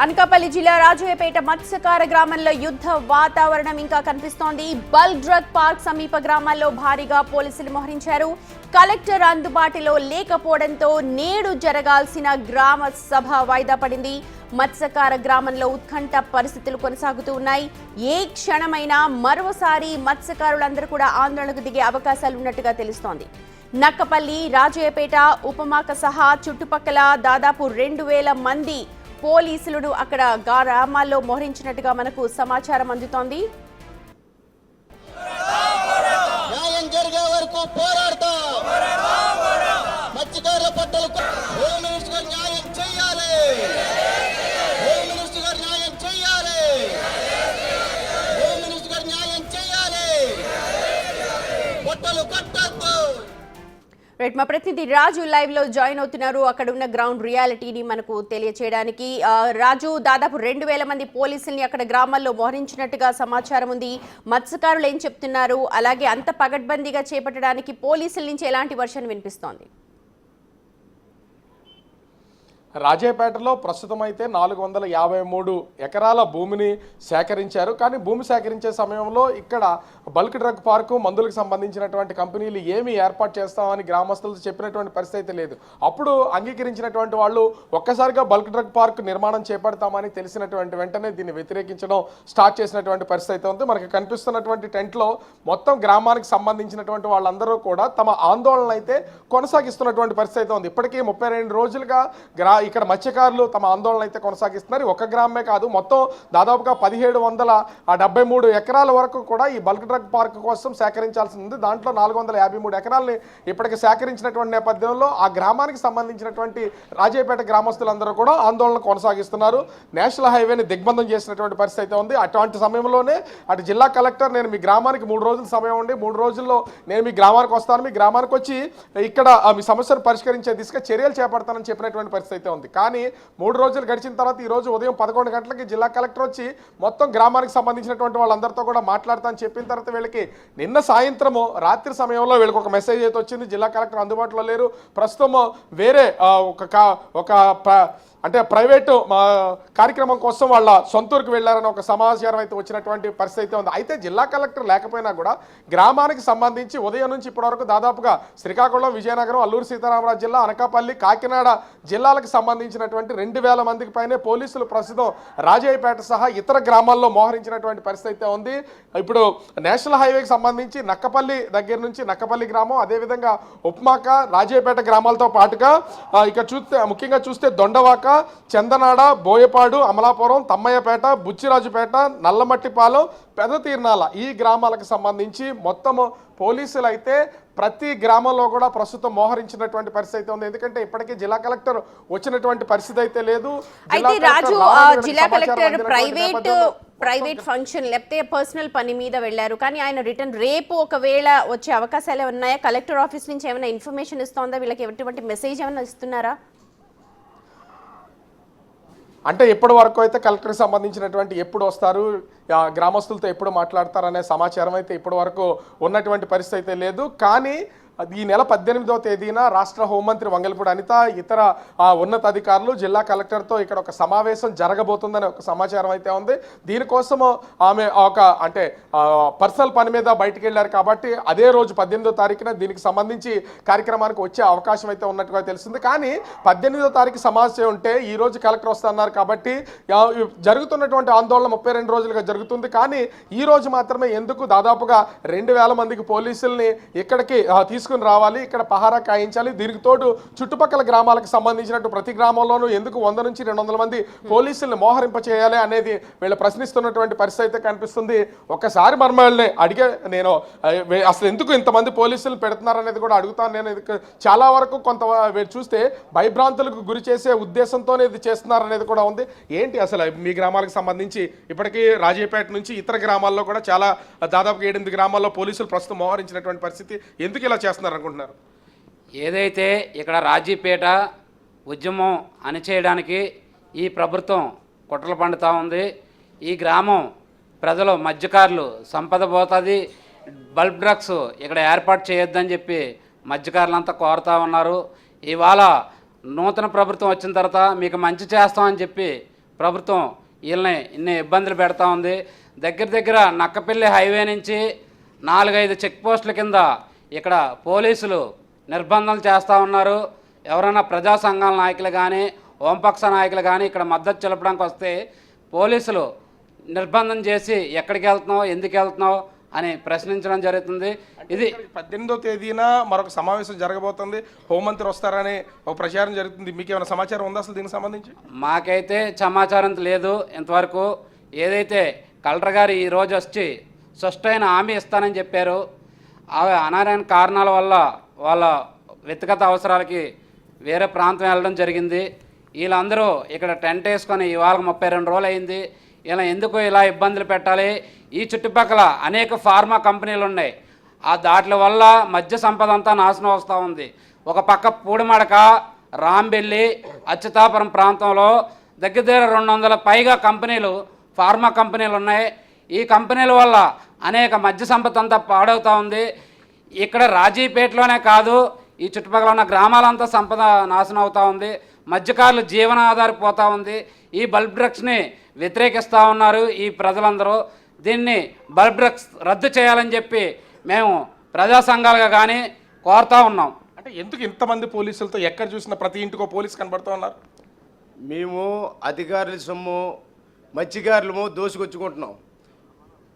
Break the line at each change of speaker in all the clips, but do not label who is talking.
అనకాపల్లి జిల్లా రాజయ్యపేట మత్స్యకార గ్రామంలో యుద్ధ వాతావరణం ఇంకా కనిపిస్తోంది. బల్క్ డ్రగ్ పార్క్ సమీప గ్రామాల్లో భారీగా పోలీసులు మోహరించారు. కలెక్టర్ అందుబాటులో లేకపోవడంతో నేడు జరగాల్సిన గ్రామ సభ వాయిదా పడింది. మత్స్యకార గ్రామంలో ఉత్కంఠ పరిస్థితులు కొనసాగుతూ ఉన్నాయి. ఏ క్షణమైనా మరోసారి మత్స్యకారులందరూ కూడా ఆందోళనకు దిగే అవకాశాలు ఉన్నట్టుగా తెలుస్తోంది. నక్కపల్లి, రాజయ్యపేట, ఉపమాక సహా చుట్టుపక్కల దాదాపు 2000 మంది పోలీసులను అక్కడ గ్రామాల్లో మోహరించినట్టుగా మనకు సమాచారం అందుతోంది.
న్యాయం జరిగే వరకు పోరాడతాం. మత్స్యకారుల పట్టణాలకు హోమ్ మినిస్టర్ గారు న్యాయం చేయాలి. హోమ్ మినిస్టర్ గారు న్యాయం చేయాలి. హోమ్ మినిస్టర్ గారు న్యాయం చేయాలి. పట్టలు కట్టద్దు.
రైట్, మా ప్రతినిధి రాజు లైవ్ లో జాయిన్ అవుతున్నారు. అక్కడ ఉన్న గ్రౌండ్ రియాలిటీని మనకు తెలియచేయడానికి. రాజు, దాదాపు 2000 మంది పోలీసుల్ని అక్కడ గ్రామాల్లో మోహరించినట్టుగా సమాచారం ఉంది. మత్స్యకారులు ఏం చెప్తున్నారు? అలాగే అంత పగడ్బందీగా చేపట్టడానికి పోలీసుల నుంచి ఎలాంటి వర్షన్ వినిపిస్తోంది?
రాజయ్యపేటలో ప్రస్తుతం అయితే 453 ఎకరాల భూమిని సేకరించారు. కానీ భూమి సేకరించే సమయంలో ఇక్కడ బల్క్ డ్రగ్ పార్కు, మందులకు సంబంధించినటువంటి కంపెనీలు ఏమి ఏర్పాటు చేస్తామని గ్రామస్తులతో చెప్పినటువంటి పరిస్థితి లేదు. అప్పుడు అంగీకరించినటువంటి వాళ్ళు ఒక్కసారిగా బల్క్ డ్రగ్ పార్క్ నిర్మాణం చేపడతామని తెలిసినటువంటి వెంటనే దీన్ని వ్యతిరేకించడం స్టార్ట్ చేసినటువంటి పరిస్థితి అయితే ఉంది. మనకి కనిపిస్తున్నటువంటి టెంట్లో మొత్తం గ్రామానికి సంబంధించినటువంటి వాళ్ళందరూ కూడా తమ ఆందోళన అయితే కొనసాగిస్తున్నటువంటి పరిస్థితి అయితే ఉంది. ఇప్పటికీ 32 రోజులుగా ఇక్కడ మత్స్యకారులు తమ ఆందోళన అయితే కొనసాగిస్తున్నారు. ఒక గ్రామమే కాదు, మొత్తం దాదాపుగా 1773 ఎకరాల వరకు కూడా ఈ బల్క్ డ్రగ్ పార్క్ కోసం సేకరించాల్సి ఉంది. దాంట్లో 453 ఎకరాలని ఇప్పటికి సేకరించినటువంటి నేపథ్యంలో ఆ గ్రామానికి సంబంధించినటువంటి రాజయ్యపేట గ్రామస్తులందరూ కూడా ఆందోళన కొనసాగిస్తున్నారు. నేషనల్ హైవేని దిగ్బంధం చేసినటువంటి పరిస్థితి అయితే ఉంది. అటువంటి సమయంలోనే అటు జిల్లా కలెక్టర్, నేను మీ గ్రామానికి 3 రోజుల సమయం ఉండి 3 రోజుల్లో నేను మీ గ్రామానికి వస్తాను, మీ గ్రామానికి వచ్చి ఇక్కడ మీ సమస్యను పరిష్కరించే దిశగా చర్యలు చేపడతానని చెప్పినటువంటి పరిస్థితి అయితే ఉంది. కానీ 3 రోజులు గడిచిన తర్వాత ఈ రోజు ఉదయం 11 గంటలకి జిల్లా కలెక్టర్ వచ్చి మొత్తం గ్రామానికి సంబంధించినటువంటి వాళ్ళందరితో కూడా మాట్లాడతానని చెప్పిన తర్వాత వీళ్ళకి నిన్న సాయంత్రము రాత్రి సమయంలో వీళ్ళకి ఒక మెసేజ్ అయితే వచ్చింది. జిల్లా కలెక్టర్ అందుబాటులో లేరు, ప్రస్తుతం వేరే అంటే ప్రైవేటు కార్యక్రమం కోసం వాళ్ళ సొంతూరుకు వెళ్ళారని ఒక సమాచారం అయితే వచ్చినటువంటి పరిస్థితి అయితే ఉంది. అయితే జిల్లా కలెక్టర్ లేకపోయినా కూడా గ్రామానికి సంబంధించి ఉదయం నుంచి ఇప్పటివరకు దాదాపుగా శ్రీకాకుళం, విజయనగరం, అల్లూరు సీతారామరాజు జిల్లా, అనకాపల్లి, కాకినాడ జిల్లాలకు సంబంధించినటువంటి 2000 మందికి పైనే పోలీసులు ప్రస్తుతం రాజయ్యపేట సహా ఇతర గ్రామాల్లో మోహరించినటువంటి పరిస్థితి అయితే ఉంది. ఇప్పుడు నేషనల్ హైవేకి సంబంధించి నక్కపల్లి దగ్గర నుంచి నక్కపల్లి గ్రామం, అదేవిధంగా ఉపమాక, రాజయ్యపేట గ్రామాలతో పాటుగా ఇక్కడ ముఖ్యంగా చూస్తే దొండవాక, చందనాడ, బోయపాడు, అమలాపురం, తమ్మయ్యపేట, బుచ్చిరాజుపేట, నల్లమట్టిపాలెం, పెదతీర్నాల ఈ గ్రామాలకు సంబంధించి మొత్తము పోలీసులు అయితే ప్రతి గ్రామంలో కూడా ప్రస్తుతం మోహరించినటువంటి పరిస్థితి ఉంది. ఎందుకంటే ఇప్పటికీ జిల్లా కలెక్టర్ వచ్చినటువంటి పరిస్థితి అయితే లేదు.
అయితే రాజు, జిల్లా కలెక్టర్ ప్రైవేట్ ఫంక్షన్ లేకపోతే పర్సనల్ పని మీద వెళ్ళారు, కానీ ఆయన రిటర్న్ రేపు ఒకవేళ వచ్చే అవకాశాలు ఉన్నాయా? కలెక్టర్ ఆఫీస్ నుంచి ఏమైనా ఇన్ఫర్మేషన్ ఇస్తోందా? వీళ్ళకి ఎటువంటి మెసేజ్ ఏమైనా ఇస్తున్నారా?
అంటే ఇప్పటి వరకు అయితే కలెక్టర్కి సంబంధించినటువంటి ఎప్పుడు వస్తారు, గ్రామస్తులతో ఎప్పుడు మాట్లాడతారనే సమాచారం అయితే ఇప్పటి వరకు ఉన్నటువంటి పరిస్థితి అయితే లేదు. కానీ ఈ నెల 18వ తేదీన రాష్ట్ర హోంమంత్రి వంగలపూడి అనిత, ఇతర ఉన్నతాధికారులు జిల్లా కలెక్టర్తో ఇక్కడ ఒక సమావేశం జరగబోతుందని ఒక సమాచారం అయితే ఉంది. దీనికోసము ఆమె అంటే పర్సనల్ పని మీద బయటికి వెళ్ళారు కాబట్టి అదే రోజు 18వ తారీఖున దీనికి సంబంధించి కార్యక్రమానికి వచ్చే అవకాశం అయితే ఉన్నట్టుగా తెలిసింది. కానీ 18వ తారీఖు సమావేశం ఉంటే ఈ రోజు కలెక్టర్ వస్తున్నారు కాబట్టి జరుగుతున్నటువంటి ఆందోళన 32 రోజులుగా జరుగుతుంది. కానీ ఈ రోజు మాత్రమే ఎందుకు దాదాపుగా 2000 మందికి పోలీసుల్ని ఇక్కడికి తీసుకుని రావాలి, ఇక్కడ పహారా కాయించాలి, దీనికి తోడు చుట్టుపక్కల గ్రామాలకు సంబంధించినట్టు ప్రతి గ్రామంలోనూ ఎందుకు 100 నుంచి 200 మంది పోలీసుల్ని మోహరింప చేయాలి అనేది వీళ్ళు ప్రశ్నిస్తున్నటువంటి పరిస్థితి అయితే కనిపిస్తుంది. ఒక్కసారి మర్మల్ని అడిగే నేను అసలు ఎందుకు ఇంతమంది పోలీసులు పెడుతున్నారనేది కూడా అడుగుతాను. నేను చాలా వరకు కొంత చూస్తే భయభ్రాంతులకు గురి చేసే ఉద్దేశంతోనే ఇది చేస్తున్నారనేది కూడా ఉంది. ఏంటి అసలు మీ గ్రామాలకు సంబంధించి ఇప్పటికీ రాజయ్యపేట నుంచి ఇతర గ్రామాల్లో కూడా చాలా దాదాపు 7-8 గ్రామాల్లో పోలీసులు ప్రస్తుతం మోహరించినటువంటి పరిస్థితి, ఎందుకు ఇలా చేస్తున్నారు అనుకుంటున్నారు?
ఏదైతే ఇక్కడ రాజీపేట ఉద్యమం అణిచేయడానికి ఈ ప్రభుత్వం కుట్రలు పండుతూ ఉంది. ఈ గ్రామం ప్రజలు, మత్స్యకారులు సంపద పోతుంది, బల్క్ డ్రగ్స్ ఇక్కడ ఏర్పాటు చేయొద్దని చెప్పి మత్స్యకారులంతా కోరుతూ ఉన్నారు. ఇవాళ నూతన ప్రభుత్వం వచ్చిన తర్వాత మీకు మంచి చేస్తామని చెప్పి ప్రభుత్వం వీళ్ళని ఇన్ని ఇబ్బందులు పెడతా ఉంది. దగ్గర దగ్గర నక్కపల్లి హైవే నుంచి 4-5 చెక్ పోస్టుల కింద ఇక్కడ పోలీసులు నిర్బంధం చేస్తూ ఉన్నారు. ఎవరైనా ప్రజా సంఘాల నాయకులు కానీ వామపక్ష నాయకులు కానీ ఇక్కడ మద్దతు తెలపడానికి వస్తే పోలీసులు నిర్బంధం చేసి ఎక్కడికి వెళ్తున్నావు, ఎందుకు వెళ్తున్నావు అని ప్రశ్నించడం జరుగుతుంది. ఇది
18వ తేదీన మరొక సమావేశం జరగబోతుంది, హోంమంత్రి వస్తారని ఒక ప్రచారం జరుగుతుంది. మీకు ఏమైనా సమాచారం ఉందా అసలు దీనికి సంబంధించి?
మాకైతే సమాచారం లేదు ఇంతవరకు. ఏదైతే కలెక్టర్ గారు ఈరోజు వచ్చి స్పష్టమైన హామీ ఇస్తానని చెప్పారు, అవి అనారాయణ కారణాల వల్ల వాళ్ళ వ్యక్తిగత అవసరాలకి వేరే ప్రాంతం వెళ్ళడం జరిగింది. వీళ్ళందరూ ఇక్కడ టెంట్ వేసుకొని ఇవాళ 32 రోజులు అయింది. ఇలా ఎందుకు ఇలా ఇబ్బందులు పెట్టాలి? ఈ చుట్టుపక్కల అనేక ఫార్మా కంపెనీలు ఉన్నాయి. ఆ దాట్ల వల్ల మద్య సంపద అంతా నాశనం వస్తూ ఉంది. ఒక పక్క పూడిమడక, రాంబెల్లి, అచ్యుతాపురం ప్రాంతంలో దగ్గర దగ్గర 200 పైగా కంపెనీలు, ఫార్మా కంపెనీలు ఉన్నాయి. ఈ కంపెనీల వల్ల అనేక మద్య సంపద అంతా పాడవుతూ ఉంది. ఇక్కడ రాజీపేటలోనే కాదు, ఈ చుట్టుపక్కల ఉన్న గ్రామాలంతా సంపద నాశనం అవుతూ ఉంది. మద్యకారులు జీవనాధారం పోతూ ఉంది. ఈ బల్బ్ డ్రగ్స్ని వ్యతిరేకిస్తూ ఉన్నారు ఈ ప్రజలందరూ. దీన్ని బల్బ్ డ్రగ్స్ రద్దు చేయాలని చెప్పి మేము ప్రజా సంఘాలుగా కానీ కోరుతూ ఉన్నాం.
అంటే ఎందుకు ఇంతమంది పోలీసులతో ఎక్కడ చూసినా ప్రతి ఇంటికో పోలీసు కనబడుతూ ఉన్నారు?
మేము అధికారుల సొమ్ము మత్స్యకారులము దోసుకొచ్చుకుంటున్నాం.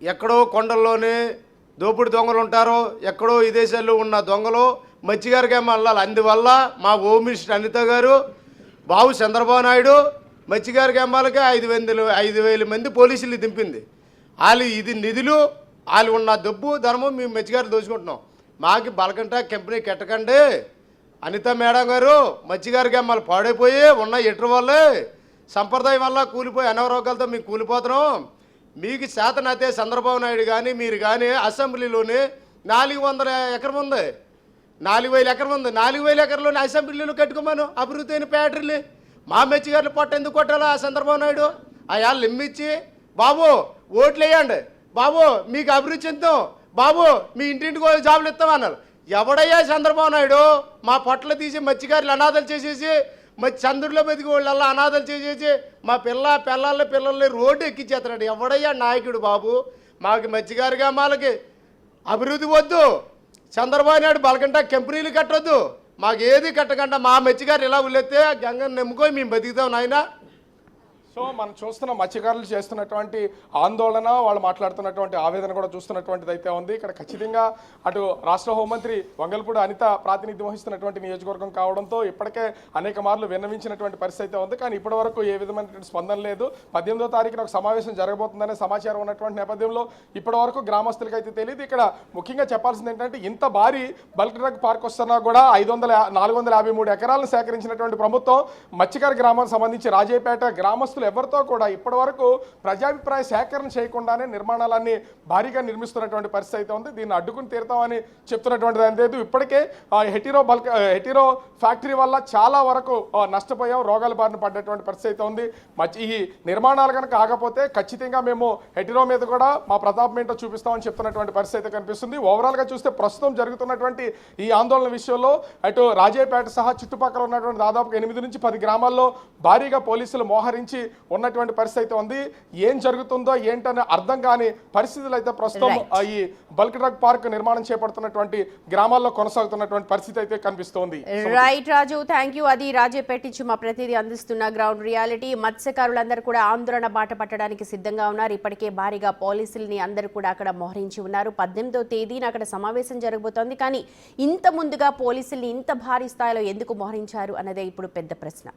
ఎక్కడో కొండల్లోనే దోపుడు దొంగలు ఉంటారో, ఎక్కడో విదేశాల్లో ఉన్న దొంగలు మత్స్యకారుగా వెళ్ళాలి. అందువల్ల మా హోమ్ మినిస్టర్ అనిత గారు, బాబు చంద్రబాబు నాయుడు మత్స్యకారుగా అమ్మాలకే 5,000 మంది పోలీసులు దింపింది. వాళ్ళు ఇది నిధులు, వాళ్ళు ఉన్న డబ్బు ధర్మం మేము మత్స్యకారులు దోచుకుంటున్నాం. మాకు బలకంట కంపెనీ కెట్టకండి. అనిత మేడం గారు మత్స్యకారుగా అమ్మాలి పాడైపోయి ఉన్న ఎటర్ వల్లే సంప్రదాయం వల్ల కూలిపోయి అనారోగ్యాలతో మేము కూలిపోతున్నాం. మీకు శాతనైతే చంద్రబాబు నాయుడు కానీ మీరు కానీ అసెంబ్లీలోనే 400 ఎకరం ఉంది, 4,000 ఎకరం ఉంది. 4,000 ఎకరంలోనే అసెంబ్లీలో కట్టుకోమను అభివృద్ధి అయిన ఫ్యాక్టరీలు. మా మత్స్యకారులు పొట్ట ఎందుకు కొట్టాలా ఆ చంద్రబాబు నాయుడు? ఆ వాళ్ళు ఇమ్మిచ్చి బాబు ఓట్లు వేయండి, బాబు మీకు అభివృద్ధి చెందుతాం, బాబు మీ ఇంటింటికి జాబులు ఇస్తామన్నారు. ఎవడయ్యా చంద్రబాబు నాయుడు? మా పొట్టలు తీసి మత్స్యకారులు అనాథలు చేసేసి చంద్రుల్లో బతికి వాళ్ళ అనాథలు చేసేసి మా పిల్లల్ని రోడ్డు ఎక్కించేస్తున్నాడు. ఎవడయ్యా నాయకుడు బాబు? మాకు మత్స్యకారు గ్రామాలకి అభివృద్ధి వద్దు. చంద్రబాబు నాయుడు బలకంట కంపెనీలు కట్టొద్దు. మాకు ఏది కట్టకుండా మా మత్స్యకారు ఇలా ఉల్లెత్తే గంగను నమ్ముకొని మేము బతుకుతాం నాయన.
సో మనం చూస్తున్న మత్స్యకారులు చేస్తున్నటువంటి ఆందోళన, వాళ్ళు మాట్లాడుతున్నటువంటి ఆవేదన కూడా చూస్తున్నటువంటిది అయితే ఉంది. ఇక్కడ ఖచ్చితంగా అటు రాష్ట్ర హోంమంత్రి వంగల్పూడి అనిత ప్రాతినిధ్యం వహిస్తున్నటువంటి నియోజకవర్గం కావడంతో ఇప్పటికే అనేక మార్లు విన్నవించినటువంటి పరిస్థితి అయితే ఉంది. కానీ ఇప్పటి వరకు ఏ విధమైనటువంటి స్పందన లేదు. 18వ తారీఖున ఒక సమావేశం జరగబోతుందనే సమాచారం ఉన్నటువంటి నేపథ్యంలో ఇప్పటి వరకు గ్రామస్తులకి అయితే తెలియదు. ఇక్కడ ముఖ్యంగా చెప్పాల్సింది ఏంటంటే ఇంత భారీ బల్క్ డ్రగ్ పార్క్ వస్తున్నా కూడా 453 ఎకరాలను సేకరించినటువంటి ప్రభుత్వం మత్స్యకార గ్రామానికి సంబంధించి రాజేపేట గ్రామస్తులు ఎవరితో కూడా ఇప్పటి వరకు ప్రజాభిప్రాయ సేకరణ చేయకుండానే నిర్మాణాలన్నీ భారీగా నిర్మిస్తున్నటువంటి పరిస్థితి అయితే ఉంది. దీన్ని అడ్డుకుని తీరుతామని చెప్తున్నటువంటిది అయితే లేదు. ఇప్పటికే హెటీరో ఫ్యాక్టరీ వల్ల చాలా వరకు నష్టపోయాం, రోగాల బారిన పడ్డటువంటి పరిస్థితి అయితే ఉంది. ఈ నిర్మాణాలు కనుక ఆగపోతే ఖచ్చితంగా మేము హెటీరో మీద కూడా మా ప్రతాపం ఏంటో చూపిస్తామని చెప్తున్నటువంటి పరిస్థితి అయితే కనిపిస్తుంది. ఓవరాల్గా చూస్తే ప్రస్తుతం జరుగుతున్నటువంటి ఈ ఆందోళన విషయంలో అటు రాజేపేట సహా చుట్టుపక్కల ఉన్నటువంటి దాదాపు 8 నుంచి 10 గ్రామాల్లో భారీగా పోలీసులు మోహరించి ఉన్నటువంటి పరిస్థితి అయితే ఉంది. ఏం జరుగుతుందో ఏంటనే అర్థం కాని పరిస్థితులు అయితే ప్రస్తుతం ఈ బల్క్ డ్రగ్ పార్క్ నిర్మాణం చేపడుతున్నటువంటి గ్రామాల్లో కొనసాగుతున్నటువంటి పరిస్థితి అయితే కనిపిస్తోంది.
Right Raju, thank you. అది రాజేపేట నుంచి మా ప్రతినిధి అందిస్తున్న గ్రౌండ్ రియాలిటీ. మత్స్యకారులందరూ కూడా ఆందోళన బాట పట్టడానికి సిద్ధంగా ఉన్నారు. ఇప్పటికే భారీగా పోలీసుల్ని అందరూ కూడా అక్కడ మోహరించి ఉన్నారు. 18వ తేదీన అక్కడ సమావేశం జరగబోతోంది. కానీ ఇంత ముందుగా పోలీసుల్ని ఇంత భారీ స్థాయిలో ఎందుకు మోహరించారు అన్నదే ఇప్పుడు పెద్ద ప్రశ్న.